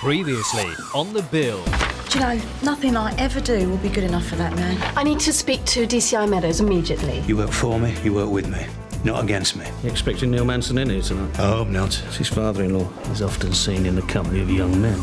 Previously on the bill. Do you know, nothing I ever do will be good enough for that man. I need to speak to DCI Meadows immediately. You work for me, you work with me, not against me. You expecting Neil Manson in here tonight? I hope not. It's his father-in-law. He's often seen in the company of young men.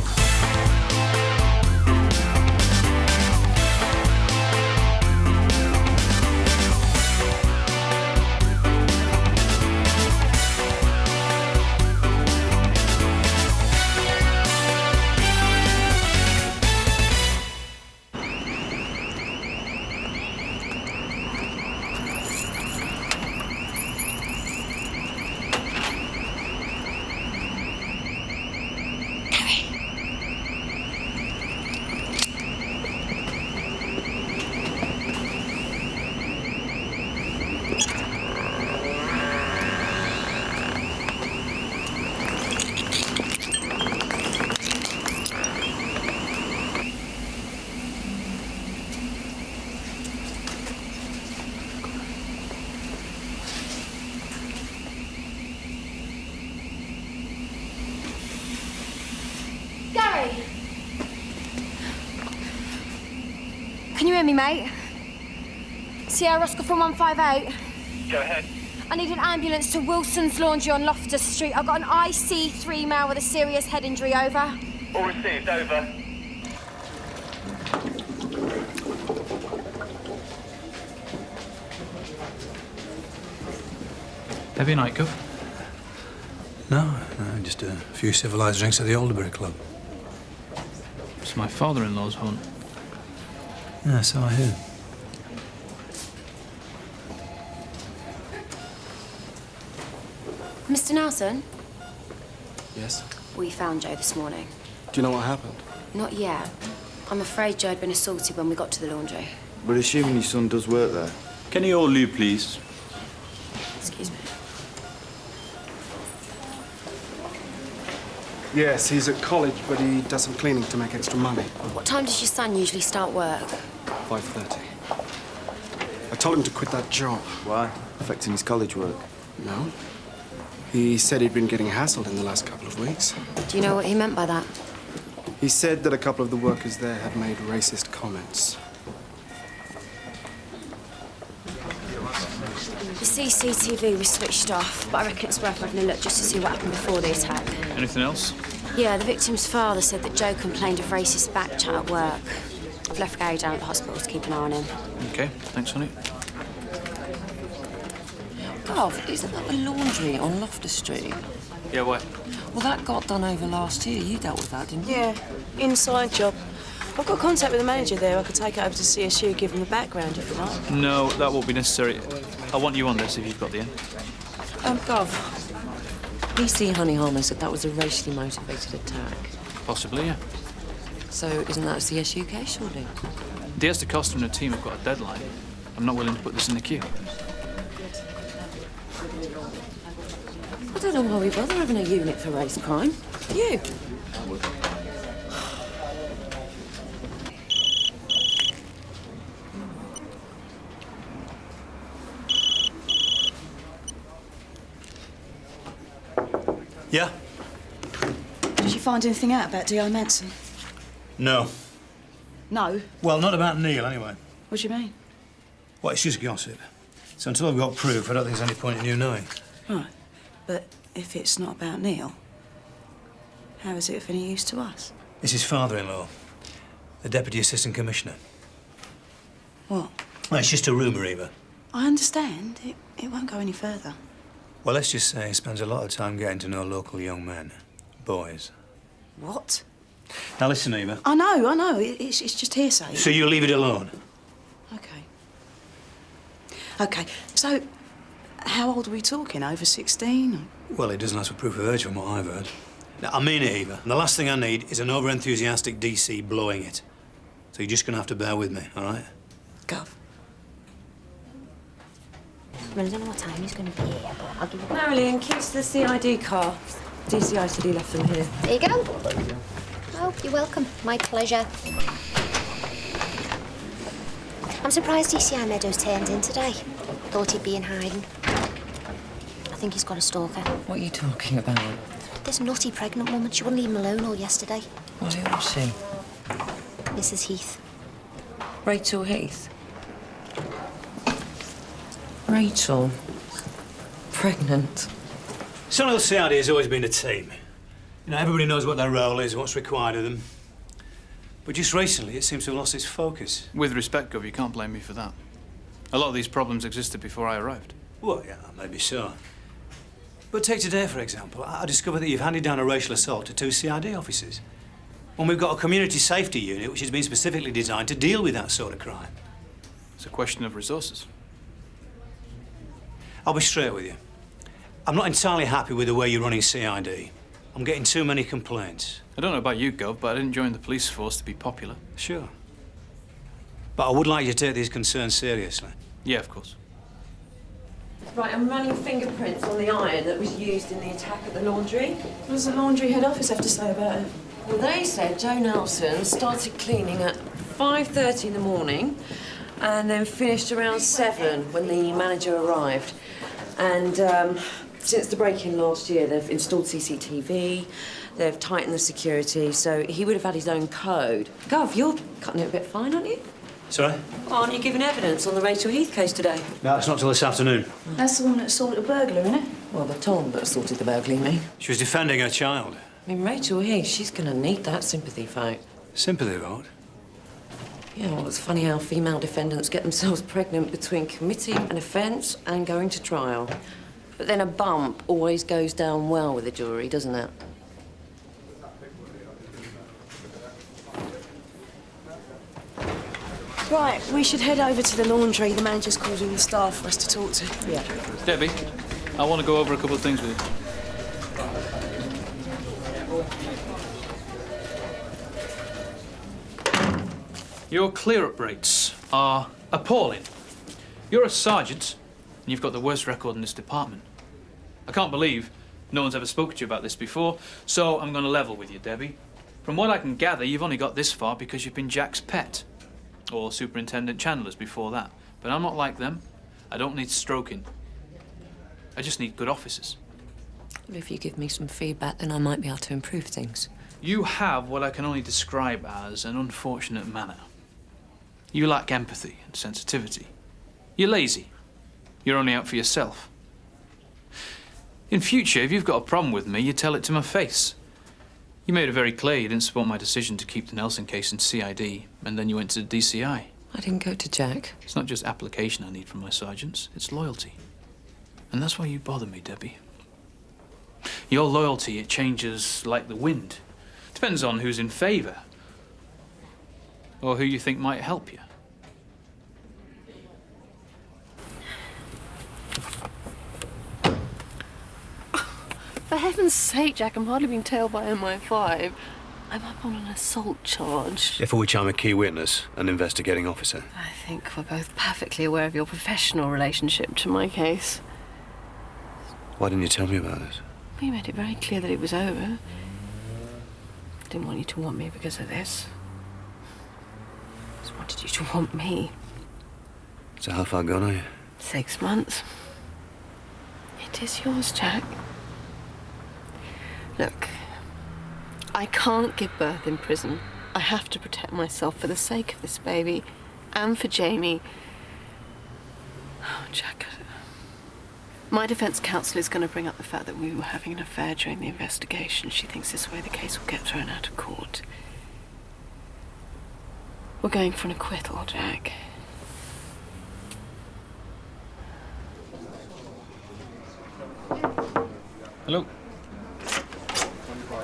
Can you hear me, mate? Sierra Oscar from 158. Go ahead. I need an ambulance to Wilson's Laundry on Loftus Street. I've got an IC3 male with a serious head injury, over. All received, over. Heavy night, Gov? No, just a few civilised drinks at the Alderbury Club. It's my father-in-law's haunt. Yeah, so I hear. Mr. Nelson? Yes? We found Joe this morning. Do you know what happened? Not yet. I'm afraid Joe had been assaulted when we got to the laundry. But assuming your son does work there. Can you all leave, please? Excuse me. Yes, he's at college, but he does some cleaning to make extra money. What time does your son usually start work? 5:30. I told him to quit that job. Why? Affecting his college work? No. He said he'd been getting hassled in the last couple of weeks. Do you know what he meant by that? He said that a couple of the workers there had made racist comments. The CCTV was switched off, but I reckon it's worth having a look just to see what happened before the attack. Anything else? Yeah, the victim's father said that Joe complained of racist backchat at work. I've left Gary down at the hospital to keep an eye on him. OK, thanks, honey. Gov, isn't that the laundry on Loftus Street? Yeah, why? Well, that got done over last year. You dealt with that, didn't you? Yeah, inside job. I've got contact with the manager there. I could take it over to CSU, give him the background if you like. No, that won't be necessary. I want you on this if you've got the end. Gov, PC Honey Harmer said that was a racially motivated attack. Possibly, yeah. So isn't that a CSU case, surely? DS to Costa and her team have got a deadline. I'm not willing to put this in the queue. I don't know why we bother having a unit for race crime. You. Yeah? Did you find anything out about D.I. Manson? No. No? Well, not about Neil, anyway. What do you mean? Well, it's just gossip. So until I've got proof, I don't think there's any point in you knowing. Right. But if it's not about Neil, how is it of any use to us? It's his father-in-law, the Deputy Assistant Commissioner. What? Well, it's just a rumour, Eva. I understand. It won't go any further. Well, let's just say he spends a lot of time getting to know local young men. Boys. What? Now, listen, Eva. I know. It's just hearsay. So you leave it alone? OK, so how old are we talking? Over 16? Well, it doesn't ask for proof of age from what I've heard. Now, I mean it, Eva. And the last thing I need is an over-enthusiastic DC blowing it. So you're just going to have to bear with me, all right? Gov. Well, I don't know what time he's going to be here, but I'll give you... Marilyn, keys to the CID car. DCI said he left them here. There you go. Oh, you're welcome. My pleasure. I'm surprised DCI Meadows turned in today. Thought he'd be in hiding. I think he's got a stalker. What are you talking about? This naughty pregnant woman, she wouldn't leave him alone all yesterday. Well, who was she? Mrs. Heath. Rachel Heath. Rachel. Pregnant. Sonal CID has always been a team. You know, everybody knows what their role is and what's required of them. But just recently, it seems to have lost its focus. With respect, Gov, you can't blame me for that. A lot of these problems existed before I arrived. Well, yeah, maybe so. But take today, for example. I discovered that you've handed down a racial assault to 2 CID officers. When we've got a community safety unit which has been specifically designed to deal with that sort of crime. It's a question of resources. I'll be straight with you. I'm not entirely happy with the way you're running CID. I'm getting too many complaints. I don't know about you, Gov, but I didn't join the police force to be popular. Sure. But I would like you to take these concerns seriously. Yeah, of course. Right, I'm running fingerprints on the iron that was used in the attack at the laundry. What does the laundry head office have to say about it? Well, they said Joe Nelson started cleaning at 5:30 in the morning and then finished around 7 when the manager arrived. And since the break-in last year, they've installed CCTV, they've tightened the security, so he would have had his own code. Gov, you're cutting it a bit fine, aren't you? Sorry? Aren't you giving evidence on the Rachel Heath case today? No, it's not till this afternoon. That's the one that assaulted a burglar, isn't it? Well, the Tom that assaulted the burglar, you mean? She was defending her child. I mean, Rachel Heath, she's going to need that sympathy vote. Sympathy vote? Yeah, well, it's funny how female defendants get themselves pregnant between committing an offence and going to trial. But then a bump always goes down well with a jury, doesn't it? Right, we should head over to the laundry. The manager's called in the staff for us to talk to. Yeah. Debbie, I want to go over a couple of things with you. Your clear-up rates are appalling. You're a sergeant, and you've got the worst record in this department. I can't believe no one's ever spoken to you about this before, so I'm going to level with you, Debbie. From what I can gather, you've only got this far because you've been Jack's pet, or Superintendent Chandler's before that. But I'm not like them. I don't need stroking. I just need good officers. Well, if you give me some feedback, then I might be able to improve things. You have what I can only describe as an unfortunate manner. You lack empathy and sensitivity. You're lazy. You're only out for yourself. In future, if you've got a problem with me, you tell it to my face. You made it very clear you didn't support my decision to keep the Nelson case in CID, and then you went to the DCI. I didn't go to Jack. It's not just application I need from my sergeants, it's loyalty. And that's why you bother me, Debbie. Your loyalty, it changes like the wind. Depends on who's in favour. Or who you think might help you. For heaven's sake, Jack, I'm hardly being tailed by MI5. I'm up on an assault charge. For which I'm a key witness, an investigating officer. I think we're both perfectly aware of your professional relationship to my case. Why didn't you tell me about it? We made it very clear that it was over. I didn't want you to want me because of this. I just wanted you to want me. So how far gone are you? 6 months. It is yours, Jack. Look, I can't give birth in prison. I have to protect myself for the sake of this baby and for Jamie. Oh, Jack. My defence counsel is going to bring up the fact that we were having an affair during the investigation. She thinks this way the case will get thrown out of court. We're going for an acquittal, Jack. Hello.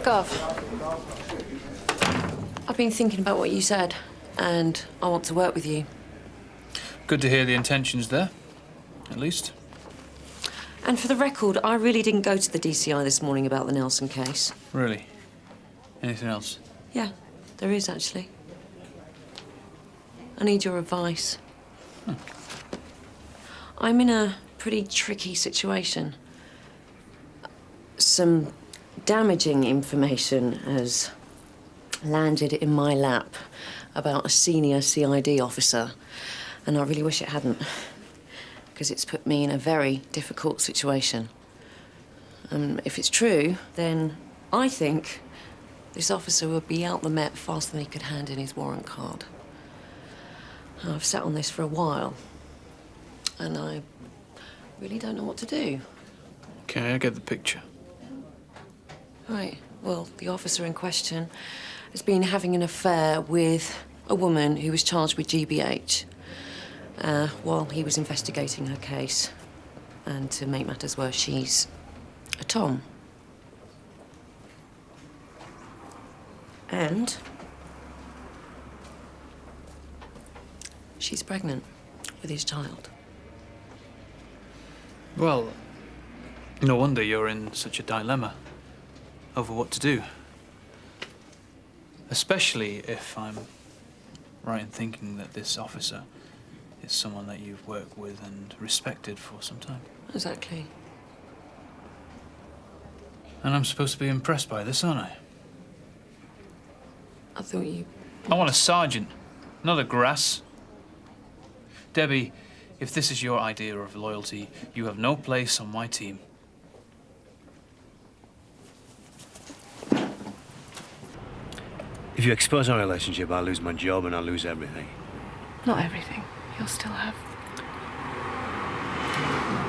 Gov. I've been thinking about what you said, and I want to work with you. Good to hear the intentions there, at least. And for the record, I really didn't go to the DCI this morning about the Nelson case. Really? Anything else? Yeah, there is actually. I need your advice. I'm in a pretty tricky situation. Some damaging information has landed in my lap about a senior CID officer, and I really wish it hadn't, because it's put me in a very difficult situation. If it's true, then I think this officer would be out the Met faster than he could hand in his warrant card. I've sat on this for a while, and I really don't know what to do. Okay, I get the picture. Right. Well, the officer in question has been having an affair with a woman who was charged with GBH while he was investigating her case. And to make matters worse, she's a Tom. And she's pregnant with his child. Well, no wonder you're in such a dilemma over what to do. Especially if I'm right in thinking that this officer is someone that you've worked with and respected for some time. Exactly. And I'm supposed to be impressed by this, aren't I? I thought you... I want a sergeant, not a grass. Debbie, if this is your idea of loyalty, you have no place on my team. If you expose our relationship, I'll lose my job and I'll lose everything. Not everything. You'll still have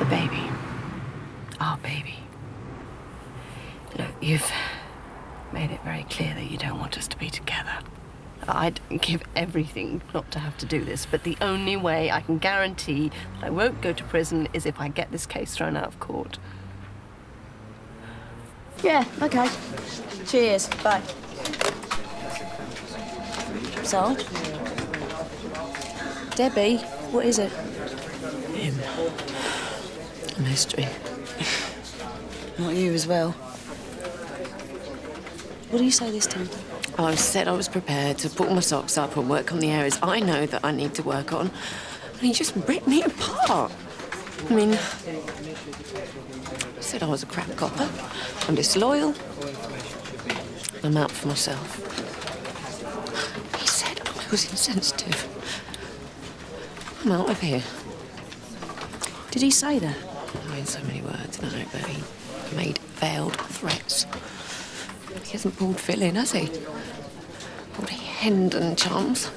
the baby. Our baby. Look, you've made it very clear that you don't want us to be together. I'd give everything not to have to do this, but the only way I can guarantee that I won't go to prison is if I get this case thrown out of court. Yeah, okay. Cheers. Bye. So? Debbie, what is it? Him. A mystery. Not you as well. What do you say this time? I said I was prepared to put my socks up and work on the areas I know that I need to work on. And he just ripped me apart. I mean, I said I was a crap copper. I'm disloyal. I'm out for myself. He said I was insensitive. I'm out of here. Did he say that? I mean, so many words, no, but he made veiled threats. He hasn't pulled Phil in, has he? Pulled Hendon chums.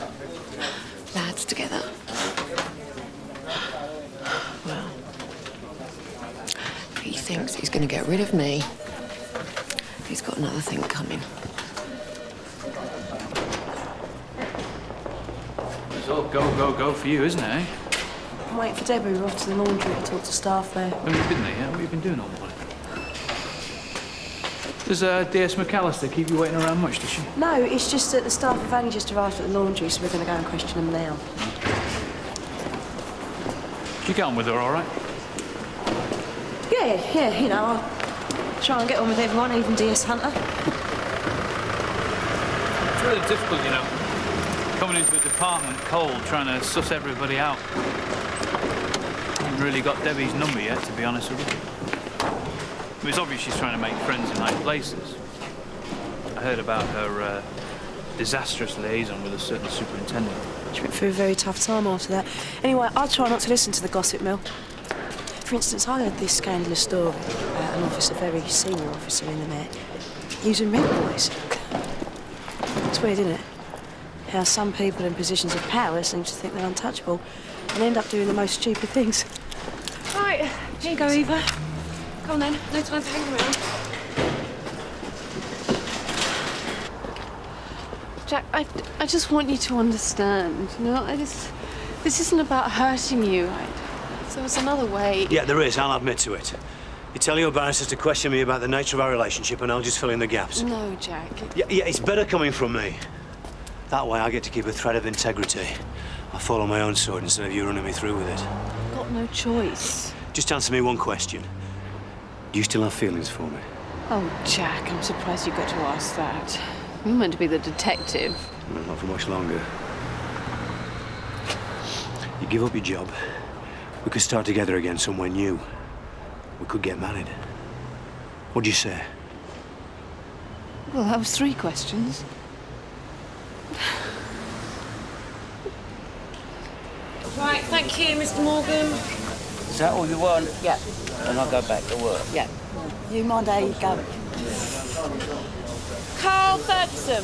Lads together. Well, if he thinks he's going to get rid of me, he's got another thing coming. It's all go, go, go for you, isn't it, eh? I'm waiting for Debbie. We're off to the laundry to talk to staff there. Have you been there yet? What have you been doing all morning? Does DS McAllister keep you waiting around much, does she? No, it's just that the staff have only just arrived at the laundry, so we're going to go and question them now. Did you get on with her all right? Yeah, you know, I'll try and get on with everyone, even DS Hunter. It's really difficult, you know, coming into a department cold, trying to suss everybody out. I haven't really got Debbie's number yet, to be honest with you. It's obvious she's trying to make friends in high places. I heard about her disastrous liaison with a certain superintendent. She went through a very tough time after that. Anyway, I'll try not to listen to the gossip mill. For instance, I heard this scandalous story about an officer, very senior officer in the Met, using red boys. It's weird, isn't it? How some people in positions of power seem to think they're untouchable and end up doing the most stupid things. Right, here you go, Eva. Come on then, no time to hang around. Jack, I just want you to understand, you know, this isn't about hurting you. There's another way. Yeah, there is, I'll admit to it. You tell your barristers to question me about the nature of our relationship and I'll just fill in the gaps. No, Jack. Yeah, it's better coming from me. That way I get to keep a thread of integrity. I follow my own sword instead of you running me through with it. I've got no choice. Just answer me one question. Do you still have feelings for me? Oh, Jack, I'm surprised you got to ask that. You're meant to be the detective. Well, not for much longer. You give up your job. We could start together again somewhere new. We could get married. What do you say? Well, that was 3 questions. Right, thank you, Mr. Morgan. Is that all you want? Yeah. And I'll go back to work. Yeah. You mind how you go? Carl Ferguson.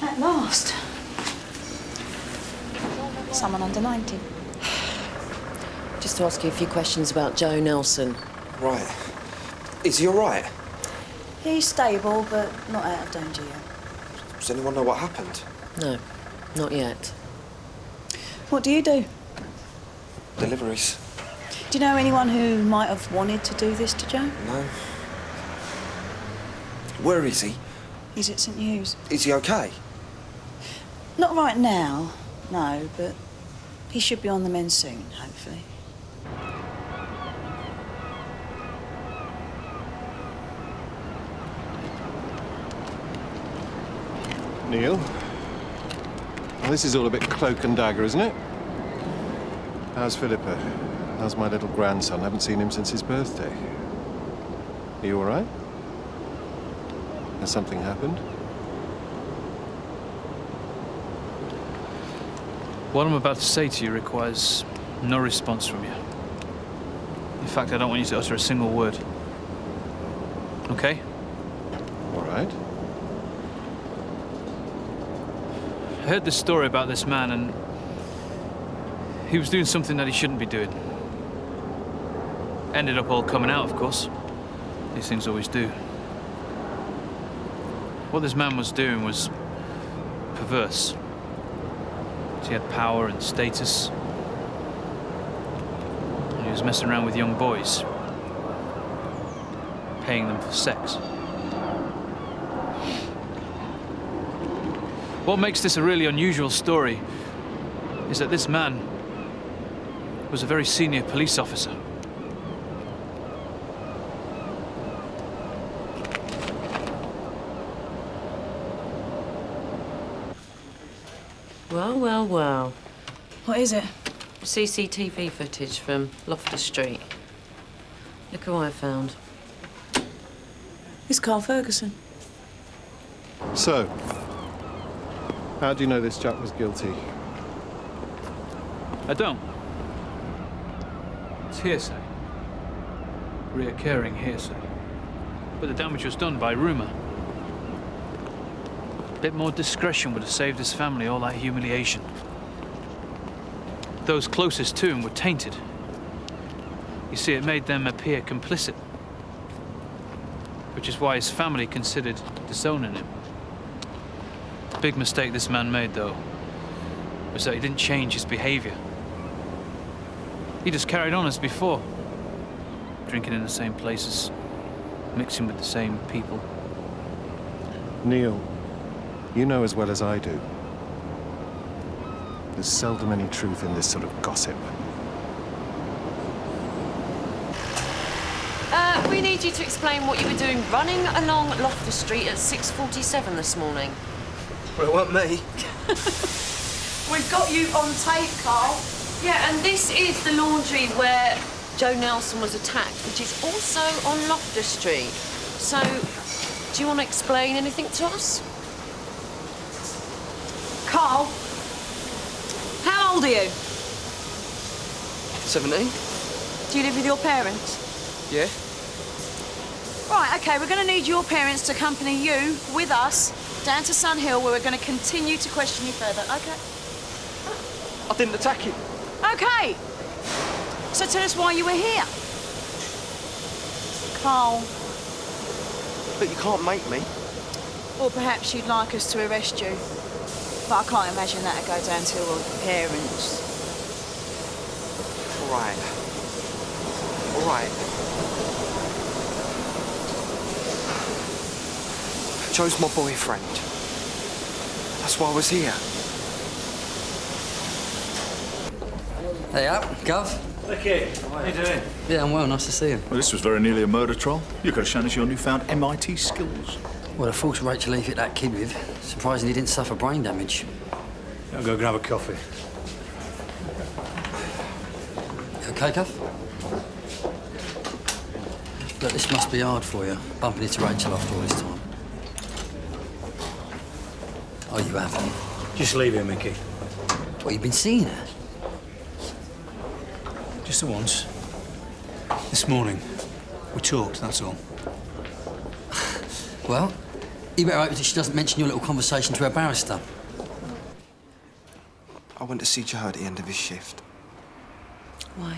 At last. Someone under 90. Just to ask you a few questions about Joe Nelson. Right. Is he all right? He's stable, but not out of danger yet. Does anyone know what happened? No, not yet. What do you do? Deliveries. Do you know anyone who might have wanted to do this to Joe? No. Where is he? He's at St Hugh's. Is he okay? Not right now, no, but he should be on the mend soon, hopefully. Neil? Well, this is all a bit cloak and dagger, isn't it? How's Philippa? How's my little grandson? Haven't seen him since his birthday. Are you all right? Has something happened? What I'm about to say to you requires no response from you. In fact, I don't want you to utter a single word. Okay? All right. I heard this story about this man, and he was doing something that he shouldn't be doing. Ended up all coming out, of course. These things always do. What this man was doing was perverse. He had power and status. And he was messing around with young boys, paying them for sex. What makes this a really unusual story is that this man was a very senior police officer. Well, well, well. What is it? CCTV footage from Loftus Street. Look who I found. It's Carl Ferguson. So, how do you know this chap was guilty? I don't. It's hearsay. Reoccurring hearsay. But the damage was done by rumour. A bit more discretion would have saved his family all that humiliation. Those closest to him were tainted. You see, it made them appear complicit. Which is why his family considered disowning him. The big mistake this man made, though, was that he didn't change his behaviour. He just carried on as before. Drinking in the same places, mixing with the same people. Neil, you know as well as I do. There's seldom any truth in this sort of gossip. We need you to explain what you were doing running along Loftus Street at 6:47 this morning. Well, it wasn't me. We've got you on tape, Carl. Yeah, and this is the laundry where Joe Nelson was attacked, which is also on Loftus Street. So, do you want to explain anything to us? Carl, how old are you? 17? Do you live with your parents? Yeah. Right, OK, we're going to need your parents to accompany you with us down to Sun Hill, where we're going to continue to question you further, OK? I didn't attack him. OK. So tell us why you were here. Carl. But you can't make me. Or perhaps you'd like us to arrest you. But I can't imagine that'd go down to your parents. All right. All right. Joe's my boyfriend. That's why I was here. Hey, up, Gov. Okay, how you doing? Yeah, I'm well. Nice to see you. Well, this was very nearly a murder trial. You could have shown us your newfound MIT skills. Well, I forced Rachel Leaf hit that kid with. Surprisingly, he didn't suffer brain damage. I'll go grab a coffee. You okay, Gov? Look, this must be hard for you, bumping into Rachel after all this time. Oh, you haven't? Just leave it, Mickey. What, you've been seeing her? Just the once. This morning. We talked, that's all. Well, you better hope that she doesn't mention your little conversation to her barrister. I went to see Joe at the end of his shift. Why?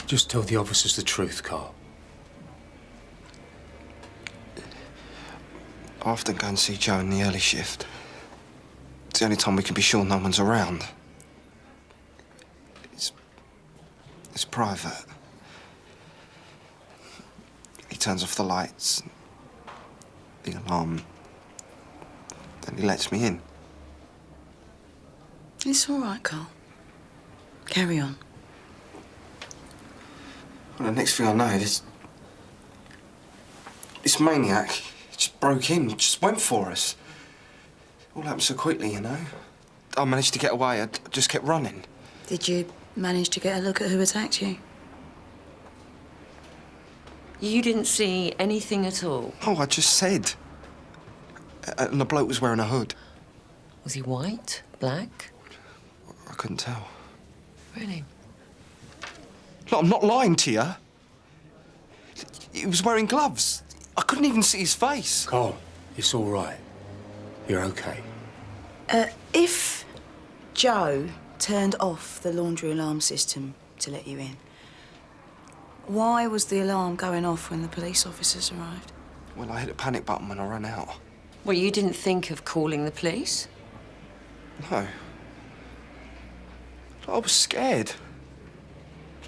Just tell the officers the truth, Carl. I often go and see Joe in the early shift. It's the only time we can be sure no one's around. It's private. He turns off the lights, the alarm, then he lets me in. It's all right, Carl. Carry on. Well, the next thing I know, this maniac just broke in, just went for us. It all happened so quickly, you know. I managed to get away, I just kept running. Did you manage to get a look at who attacked you? You didn't see anything at all? Oh, I just said. And the bloke was wearing a hood. Was he white? Black? I couldn't tell. Really? Look, I'm not lying to you. He was wearing gloves. I couldn't even see his face. Carl, it's all right. You're okay. If Joe turned off the laundry alarm system to let you in, why was the alarm going off when the police officers arrived? Well, I hit a panic button when I ran out. Well, you didn't think of calling the police? No. I was scared.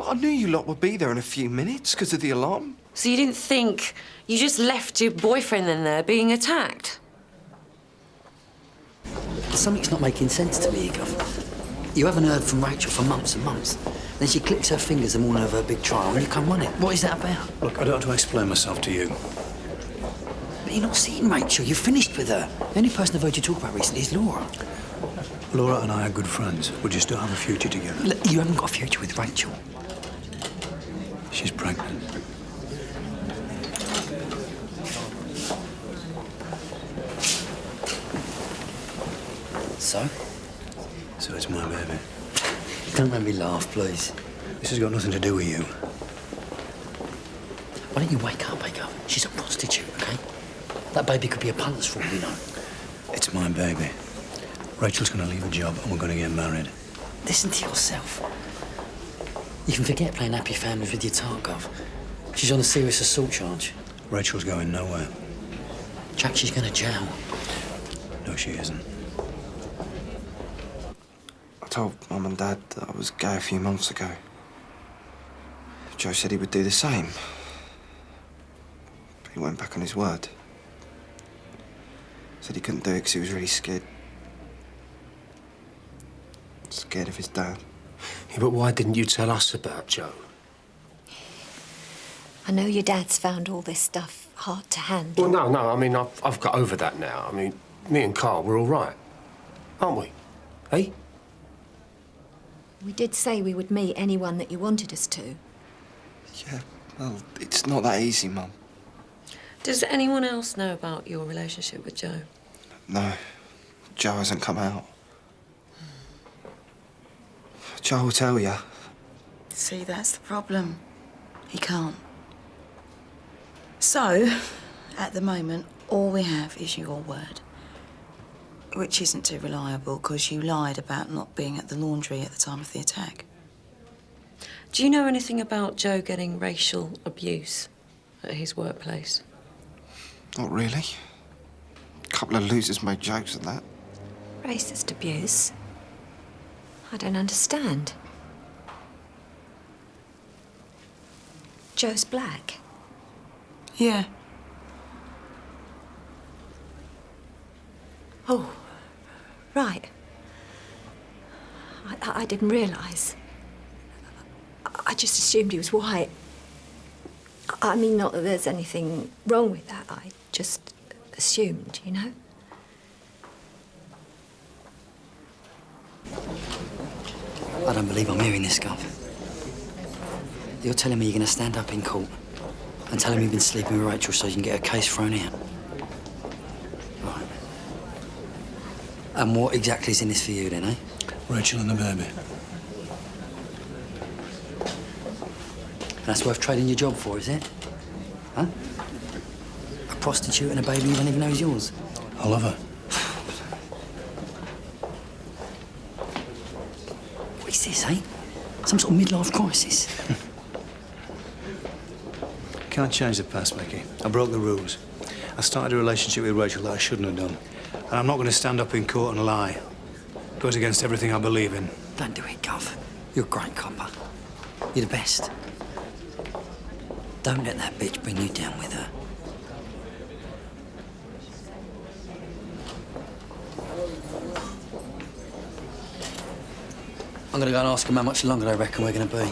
I knew you lot would be there in a few minutes because of the alarm. So you didn't think... You just left your boyfriend in there being attacked? Something's not making sense to me, Gov. You haven't heard from Rachel for months and months. Then she clicks her fingers the morning of her big trial and you come running. What is that about? Look, I don't have to explain myself to you. But you're not seeing Rachel. You're finished with her. The only person I've heard you talk about recently is Laura. Laura and I are good friends. We just don't have a future together. Look, you haven't got a future with Rachel. She's pregnant. So? So it's my baby. Don't make me laugh, please. This has got nothing to do with you. Why don't you wake up, She's a prostitute, OK? That baby could be a punter's for all we know. It's my baby. Rachel's going to leave a job and we're going to get married. Listen to yourself. You can forget playing happy families with your tart, Gov. She's on a serious assault charge. Rachel's going nowhere. Jack, she's going to jail. No, she isn't. I told Mum and Dad that I was gay a few months ago. Joe said he would do the same. But he went back on his word. Said he couldn't do it because he was really scared. Scared of his dad. Yeah, but why didn't you tell us about Joe? I know your dad's found all this stuff hard to handle. Well, no, I mean, I've got over that now. I mean, me and Carl, we're all right. Aren't we? Eh? We did say we would meet anyone that you wanted us to. Yeah, well, it's not that easy, Mum. Does anyone else know about your relationship with Joe? No. Joe hasn't come out. Joe will tell you. See, that's the problem. He can't. So, at the moment, all we have is your word. Which isn't too reliable, because you lied about not being at the laundry at the time of the attack. Do you know anything about Joe getting racial abuse at his workplace? Not really. A couple of losers made jokes of that. Racist abuse? I don't understand. Joe's black. Yeah. Oh, right. I didn't realise. I just assumed he was white. I mean, not that there's anything wrong with that. I just assumed, you know? I don't believe I'm hearing this, Gov. You're telling me you're going to stand up in court and tell him you've been sleeping with Rachel so you can get a case thrown out? Right. And what exactly is in this for you, then, eh? Rachel and the baby. That's worth trading your job for, is it? Huh? A prostitute and a baby you don't even know is yours. I love her. What is this, eh? Some sort of midlife crisis? Can't change the past, Mickey. I broke the rules. I started a relationship with Rachel that I shouldn't have done. And I'm not going to stand up in court and lie. It goes against everything I believe in. Don't do it, Gov. You're a great copper. You're the best. Don't let that bitch bring you down with her. I'm gonna go and ask them how much longer they reckon we're gonna be.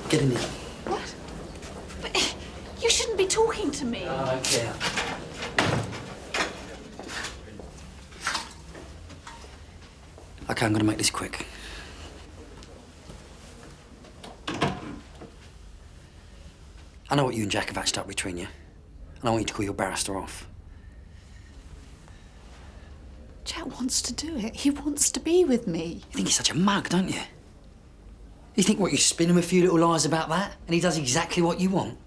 Get in there. What? But you shouldn't be talking to me. I don't care. OK, I'm gonna make this quick. I know what you and Jack have hatched up between you, and I want you to call your barrister off. Jack wants to do it. He wants to be with me. You think he's such a mug, don't you? You think, what, you spin him a few little lies about that, and he does exactly what you want?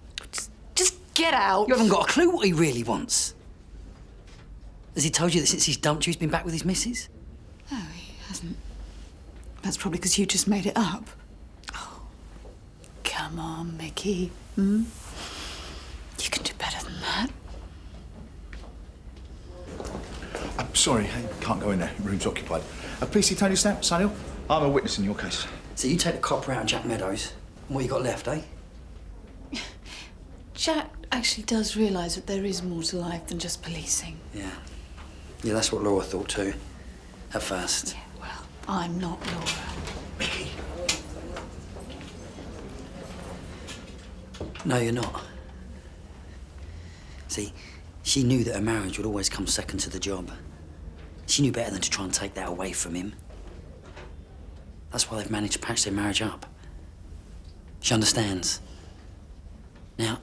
Just get out. You haven't got a clue what he really wants. Has he told you that since he's dumped you, he's been back with his missus? No, he hasn't. That's probably because you just made it up. Oh, come on, Mickey. Hmm? You can do better than that. I'm sorry, I can't go in there. Room's occupied. Please see Tony Stamp, Cyril. I'm a witness in your case. So you take the copper out and Jack Meadows, and what you got left, eh? Jack actually does realise that there is more to life than just policing. Yeah. Yeah, that's what Laura thought too, at first. Yeah, well, I'm not Laura. Mickey. No, you're not. See, she knew that her marriage would always come second to the job. She knew better than to try and take that away from him. That's why they've managed to patch their marriage up. She understands. Now,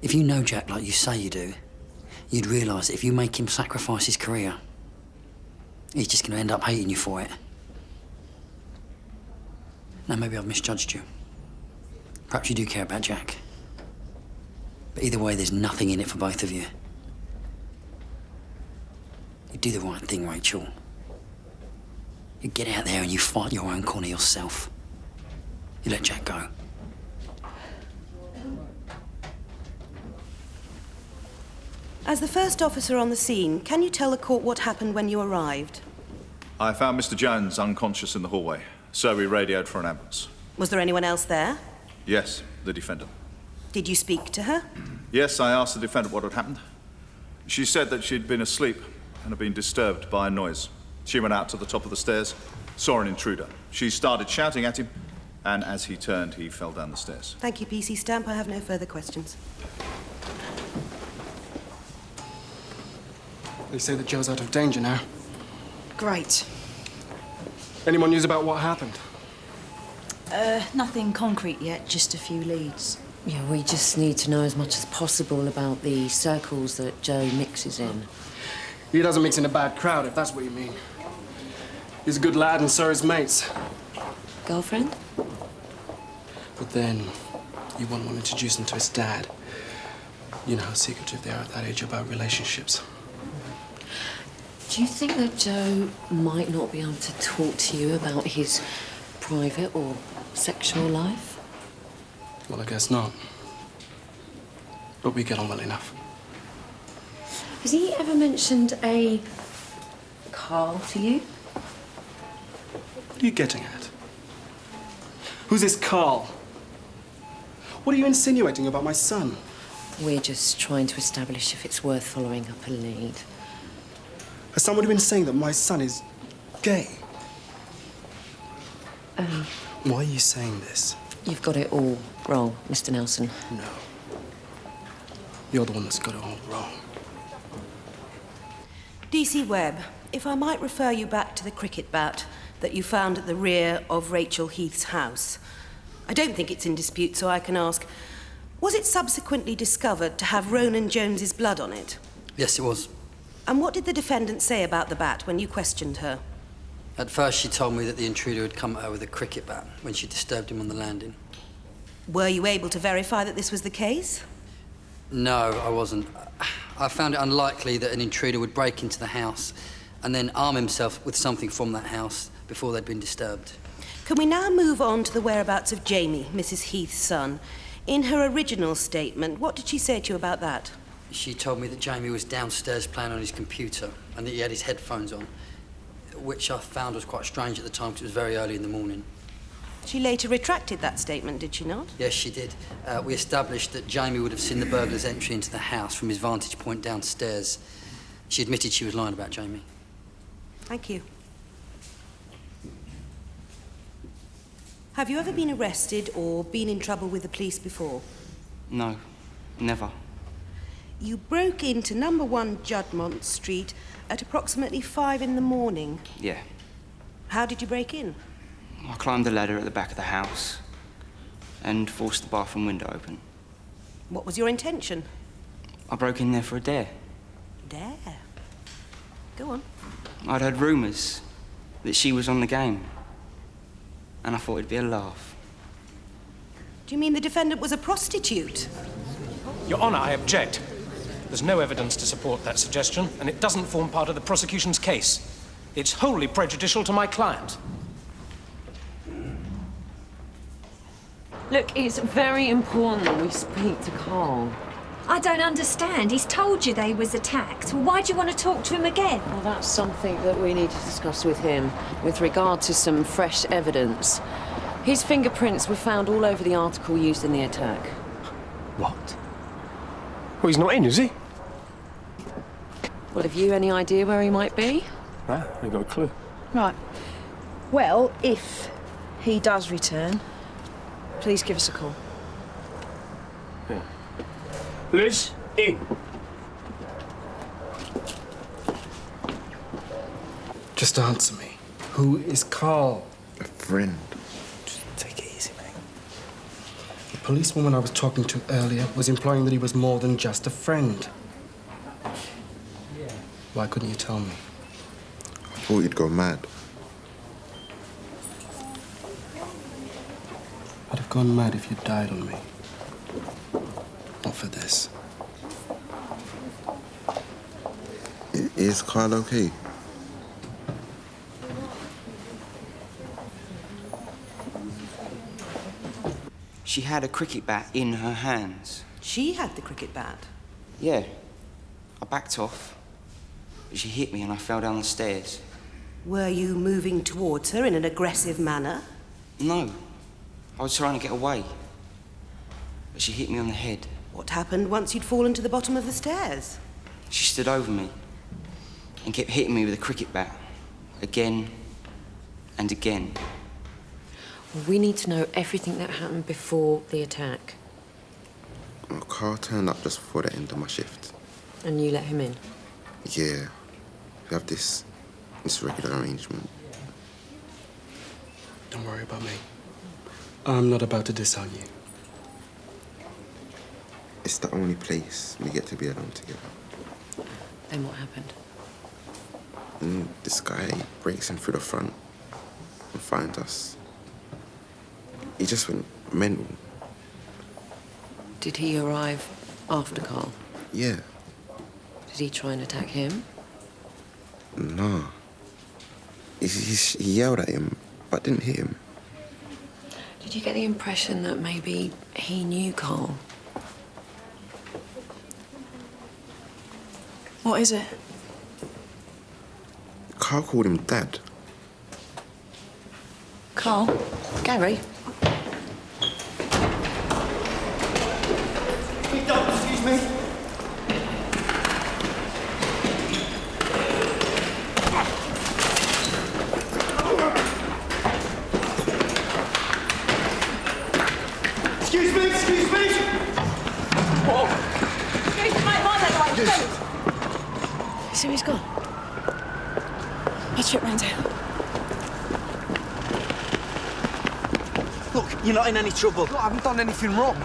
if you know Jack like you say you do, you'd realise that if you make him sacrifice his career, he's just going to end up hating you for it. Now, maybe I've misjudged you. Perhaps you do care about Jack. But either way, there's nothing in it for both of you. You do the right thing, Rachel. You get out there and you fight your own corner yourself. You let Jack go. As the first officer on the scene, can you tell the court what happened when you arrived? I found Mr. Jones unconscious in the hallway, so we radioed for an ambulance. Was there anyone else there? Yes, the defendant. Did you speak to her? Yes, I asked the defendant what had happened. She said that she'd been asleep and had been disturbed by a noise. She went out to the top of the stairs, saw an intruder. She started shouting at him, and as he turned, he fell down the stairs. Thank you, PC Stamp. I have no further questions. They say that Joe's out of danger now. Great. Any more news about what happened? Nothing concrete yet, just a few leads. Yeah, we just need to know as much as possible about the circles that Joe mixes in. He doesn't mix in a bad crowd, if that's what you mean. He's a good lad, and so are his mates. Girlfriend? But then, you wouldn't want to introduce him to his dad. You know how secretive they are at that age about relationships. Do you think that Joe might not be able to talk to you about his private or sexual life? Well, I guess not. But we get on well enough. Has he ever mentioned a Carl to you? What are you getting at? Who's this Carl? What are you insinuating about my son? We're just trying to establish if it's worth following up a lead. Has somebody been saying that my son is gay? Why are you saying this? You've got it all wrong, Mr. Nelson. No. You're the one that's got it all wrong. DC Webb, if I might refer you back to the cricket bat that you found at the rear of Rachel Heath's house. I don't think it's in dispute, so I can ask, was it subsequently discovered to have Ronan Jones's blood on it? Yes, it was. And what did the defendant say about the bat when you questioned her? At first, she told me that the intruder had come at her with a cricket bat when she disturbed him on the landing. Were you able to verify that this was the case? No, I wasn't. I found it unlikely that an intruder would break into the house and then arm himself with something from that house before they'd been disturbed. Can we now move on to the whereabouts of Jamie, Mrs. Heath's son? In her original statement, what did she say to you about that? She told me that Jamie was downstairs playing on his computer and that he had his headphones on, which I found was quite strange at the time because it was very early in the morning. She later retracted that statement, did she not? Yes, she did. We established that Jamie would have seen the burglar's entry into the house from his vantage point downstairs. She admitted she was lying about Jamie. Thank you. Have you ever been arrested or been in trouble with the police before? No, never. You broke into number 1 Judmont Street at approximately 5 in the morning. Yeah. How did you break in? I climbed the ladder at the back of the house and forced the bathroom window open. What was your intention? I broke in there for a dare. Dare? Go on. I'd heard rumours that she was on the game, and I thought it'd be a laugh. Do you mean the defendant was a prostitute? Your Honour, I object. There's no evidence to support that suggestion, and it doesn't form part of the prosecution's case. It's wholly prejudicial to my client. Look, it's very important that we speak to Carl. I don't understand. He's told you they was attacked. Well, why do you want to talk to him again? Well, that's something that we need to discuss with him, with regard to some fresh evidence. His fingerprints were found all over the article used in the attack. What? Well, he's not in, is he? Well, have you any idea where he might be? No, I ain't got a clue. Right. Well, if he does return, please give us a call. Yeah. Liz, in. Just answer me. Who is Carl? A friend. Just take it easy, mate. The policewoman I was talking to earlier was implying that he was more than just a friend. Why couldn't you tell me? I thought you'd go mad. I'd have gone mad if you died on me. Not for this. Is Carl okay? She had a cricket bat in her hands. She had the cricket bat? Yeah. I backed off, but she hit me and I fell down the stairs. Were you moving towards her in an aggressive manner? No. I was trying to get away, but she hit me on the head. What happened once you'd fallen to the bottom of the stairs? She stood over me and kept hitting me with a cricket bat, again and again. Well, we need to know everything that happened before the attack. Well, Carl turned up just before the end of my shift. And you let him in? Yeah. We have this regular arrangement. Don't worry about me. I'm not about to disown you. It's the only place we get to be alone together. Then what happened? And this guy breaks in through the front and finds us. He just went mental. Did he arrive after Carl? Yeah. Did he try and attack him? No. He yelled at him, but didn't hit him. Did you get the impression that maybe he knew Carl? What is it? Carl called him Dad. Carl? Gary? Excuse me. Excuse me, excuse me! Whoa! Excuse me, mate, why that way? See where he's gone? Let's trip round here. Look, you're not in any trouble. Look, I haven't done anything wrong.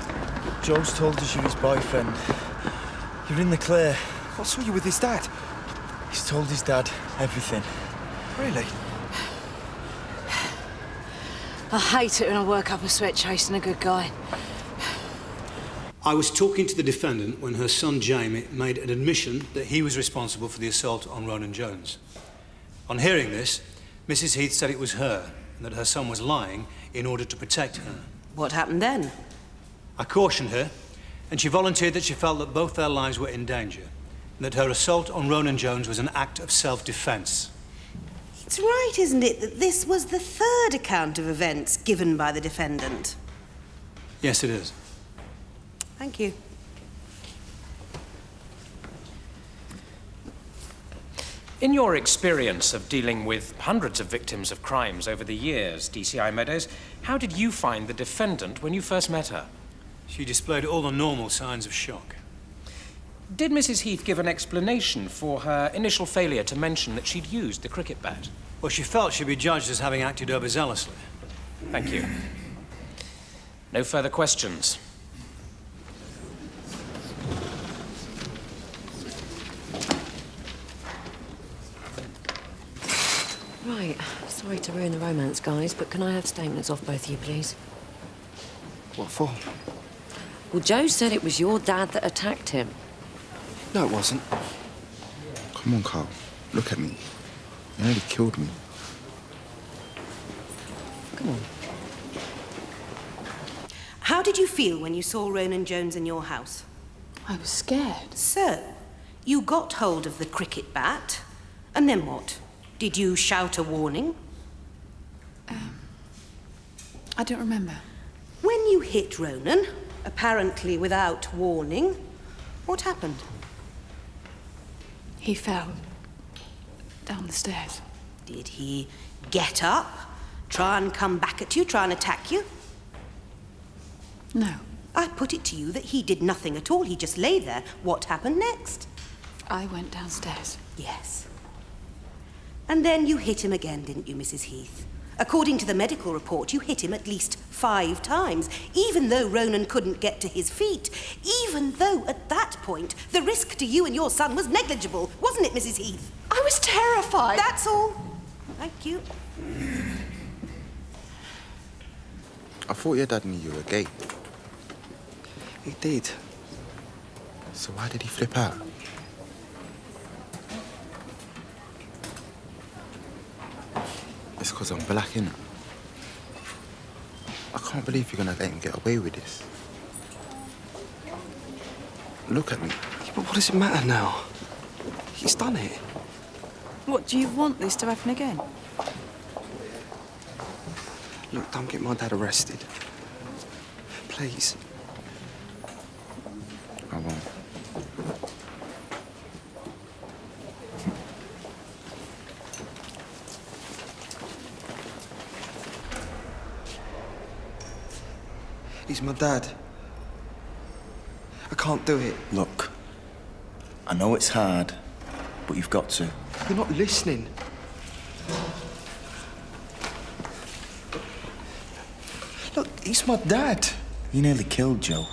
Joe's told us you're his boyfriend. You're in the clear. What saw you with his dad? He's told his dad everything. Really? I hate it when I work up a sweat chasing a good guy. I was talking to the defendant when her son Jamie made an admission that he was responsible for the assault on Ronan Jones. On hearing this, Mrs. Heath said it was her and that her son was lying in order to protect her. What happened then? I cautioned her, and she volunteered that she felt that both their lives were in danger, and that her assault on Ronan Jones was an act of self-defense. It's right, isn't it, that this was the third account of events given by the defendant? Yes, it is. Thank you. In your experience of dealing with hundreds of victims of crimes over the years, DCI Meadows, how did you find the defendant when you first met her? She displayed all the normal signs of shock. Did Mrs. Heath give an explanation for her initial failure to mention that she'd used the cricket bat? Well, she felt she'd be judged as having acted overzealously. Thank you. No further questions. Right, sorry to ruin the romance, guys, but can I have statements off both of you, please? What for? Well, Joe said it was your dad that attacked him. No, it wasn't. Come on, Carl. Look at me. You nearly killed me. Come on. How did you feel when you saw Ronan Jones in your house? I was scared. So, you got hold of the cricket bat, and then what? Did you shout a warning? I don't remember. When you hit Ronan, apparently without warning, what happened? He fell down the stairs. Did he get up, try and come back at you, try and attack you? No. I put it to you that he did nothing at all. He just lay there. What happened next? I went downstairs. Yes. And then you hit him again, didn't you, Mrs. Heath? According to the medical report, you hit him at least 5 times, even though Ronan couldn't get to his feet. Even though, at that point, the risk to you and your son was negligible, wasn't it, Mrs. Heath? I was terrified. That's all. Thank you. I thought your dad knew you were gay. He did. So why did he flip out? It's because I'm black, innit? I can't believe you're gonna let him get away with this. Look at me. Yeah, but what does it matter now? He's done it. What, do you want this to happen again? Look, don't get my dad arrested. Please. I won't. He's my dad. I can't do it. Look, I know it's hard, but you've got to. You're not listening. Look, he's my dad. You nearly killed Joe.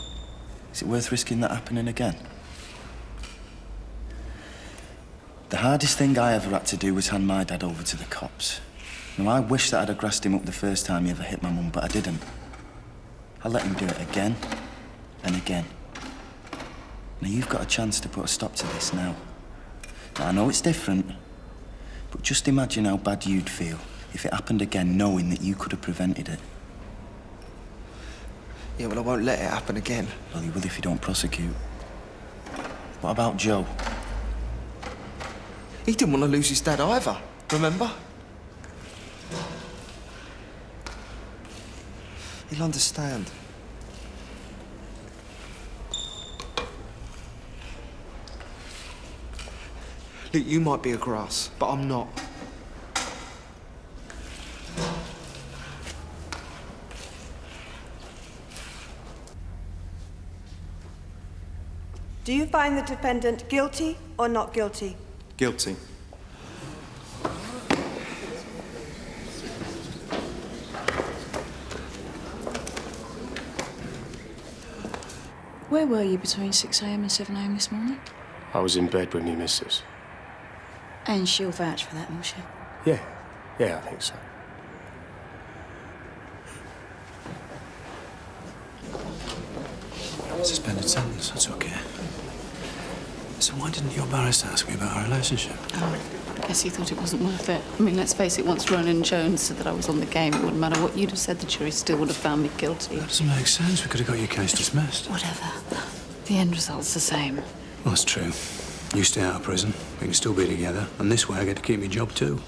Is it worth risking that happening again? The hardest thing I ever had to do was hand my dad over to the cops. Now, I wish that I'd have grassed him up the first time he ever hit my mum, but I didn't. I let him do it again and again. Now, you've got a chance to put a stop to this now. Now, I know it's different, but just imagine how bad you'd feel if it happened again, knowing that you could have prevented it. Yeah, well, I won't let it happen again. Well, you will if you don't prosecute. What about Joe? He didn't want to lose his dad either, remember? He'll understand. Look, you might be a grass, but I'm not. Do you find the defendant guilty or not guilty? Guilty. Where were you between 6 a.m. and 7 a.m. this morning? I was in bed with me missus. And she'll vouch for that, will she? Yeah, I think so. Suspended sentence, that's okay. So why didn't your barrister ask me about our relationship? Oh, I guess he thought it wasn't worth it. I mean, let's face it, once Ronan Jones said that I was on the game, it wouldn't matter what you'd have said, the jury still would have found me guilty. That doesn't make sense. We could have got your case dismissed. Whatever. The end result's the same. Well, that's true. You stay out of prison, we can still be together, and this way I get to keep my job too.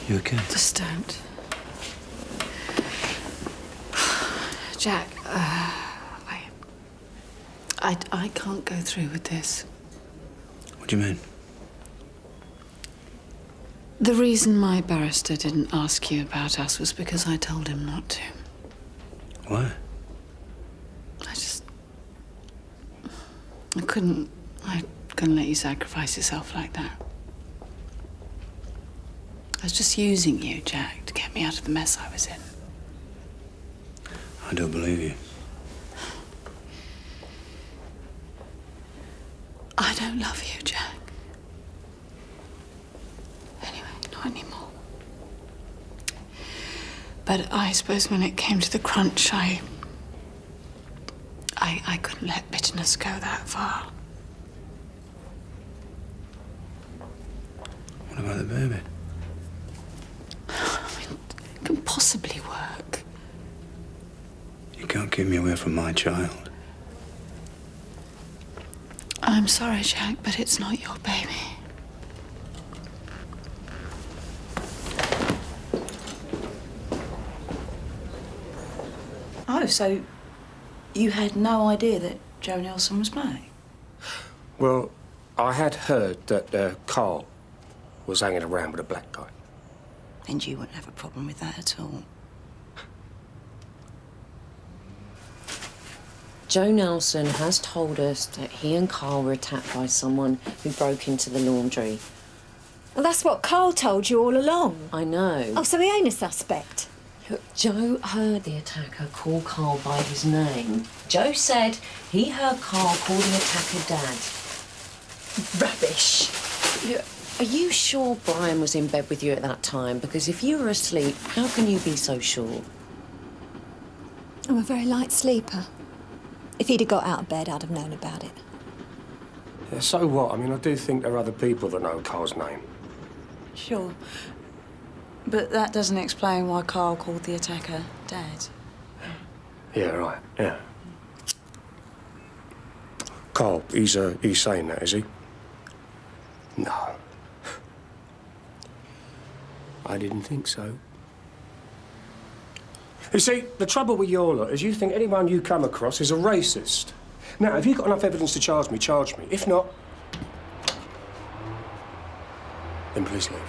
You okay? Just don't. Jack, I can't go through with this. What do you mean? The reason my barrister didn't ask you about us was because I told him not to. Why? I couldn't let you sacrifice yourself like that. I was just using you, Jack, to get me out of the mess I was in. I don't believe you. I don't love you, Jack. Anyway, not anymore. But I suppose when it came to the crunch, I couldn't let bitterness go that far. What about the baby? It can possibly work. You can't keep me away from my child. I'm sorry, Jack, but it's not your baby. Oh, so you had no idea that Joe Nelson was black? Well, I had heard that Carl was hanging around with a black guy. And you wouldn't have a problem with that at all. Joe Nelson has told us that he and Carl were attacked by someone who broke into the laundry. Well, that's what Carl told you all along. I know. Oh, so he ain't a suspect? Look, Joe heard the attacker call Carl by his name. Joe said he heard Carl call the attacker Dad. Rubbish. Are you sure Brian was in bed with you at that time? Because if you were asleep, how can you be so sure? I'm a very light sleeper. If he'd have got out of bed, I'd have known about it. Yeah, so what? I mean, I do think there are other people that know Carl's name. Sure. But that doesn't explain why Carl called the attacker Dad. Yeah, right, yeah. Carl, he's saying that, is he? No. I didn't think so. You see, the trouble with your lot is you think anyone you come across is a racist. Now, if you've got enough evidence to charge me, charge me. If not, then please leave.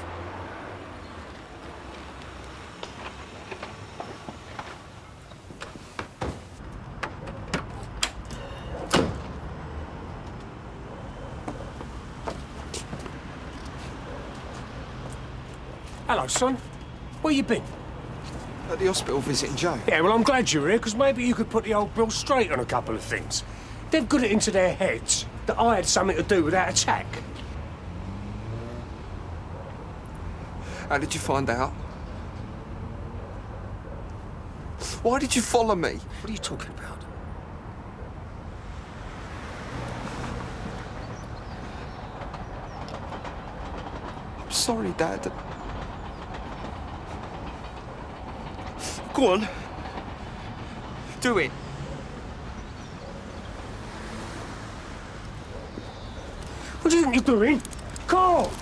Hello, son. Where you been? At the hospital visiting Joe. Yeah, well, I'm glad you're here, because maybe you could put the old Bill straight on a couple of things. They've got it into their heads that I had something to do with that attack. How did you find out? Why did you follow me? What are you talking about? I'm sorry, Dad. Go on. Do it. What do you think you're doing? Carl!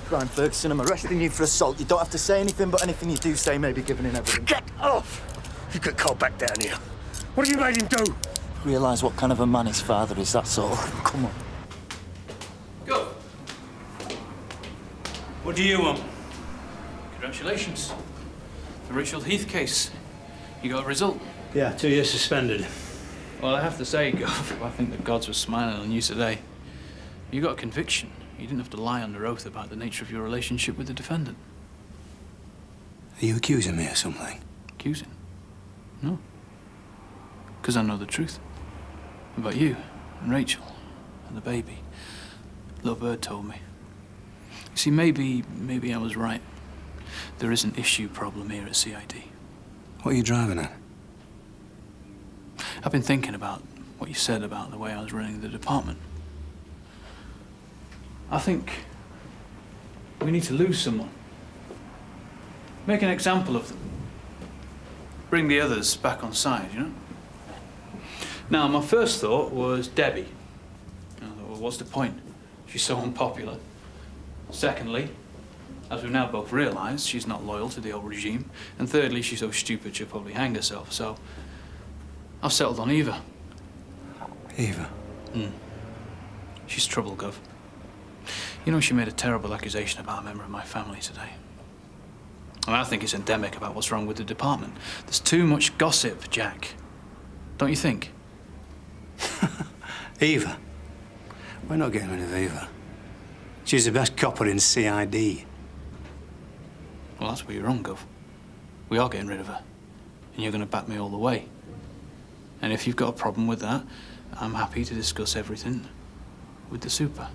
Brian Ferguson, I'm arresting you for assault. You don't have to say anything, but anything you do say may be given in evidence. Get off! You get Carl back down here. What have you made him do? Realise what kind of a man his father is, that's all. Come on. Go. What do you want? Congratulations. The Rachel Heath case. You got a result? Yeah, 2 years suspended. Well, I have to say, Gov, I think the gods were smiling on you today. You got a conviction. You didn't have to lie under oath about the nature of your relationship with the defendant. Are you accusing me of something? Accusing? No. Because I know the truth. About you, and Rachel, and the baby. Little Bird told me. See, maybe I was right. There is an issue problem here at CID. What are you driving at? I've been thinking about what you said about the way I was running the department. I think we need to lose someone. Make an example of them. Bring the others back on side, you know? Now, my first thought was Debbie. I thought, well, what's the point? She's so unpopular. Secondly, as we've now both realised, she's not loyal to the old regime. And thirdly, she's so stupid she'll probably hang herself. So I've settled on Eva. Eva? She's trouble, Gov. You know, she made a terrible accusation about a member of my family today. And I think it's endemic about what's wrong with the department. There's too much gossip, Jack. Don't you think? Eva? We're not getting rid of Eva. She's the best copper in CID. Well, that's where you're wrong, Gov. We are getting rid of her. And you're going to back me all the way. And if you've got a problem with that, I'm happy to discuss everything with the super.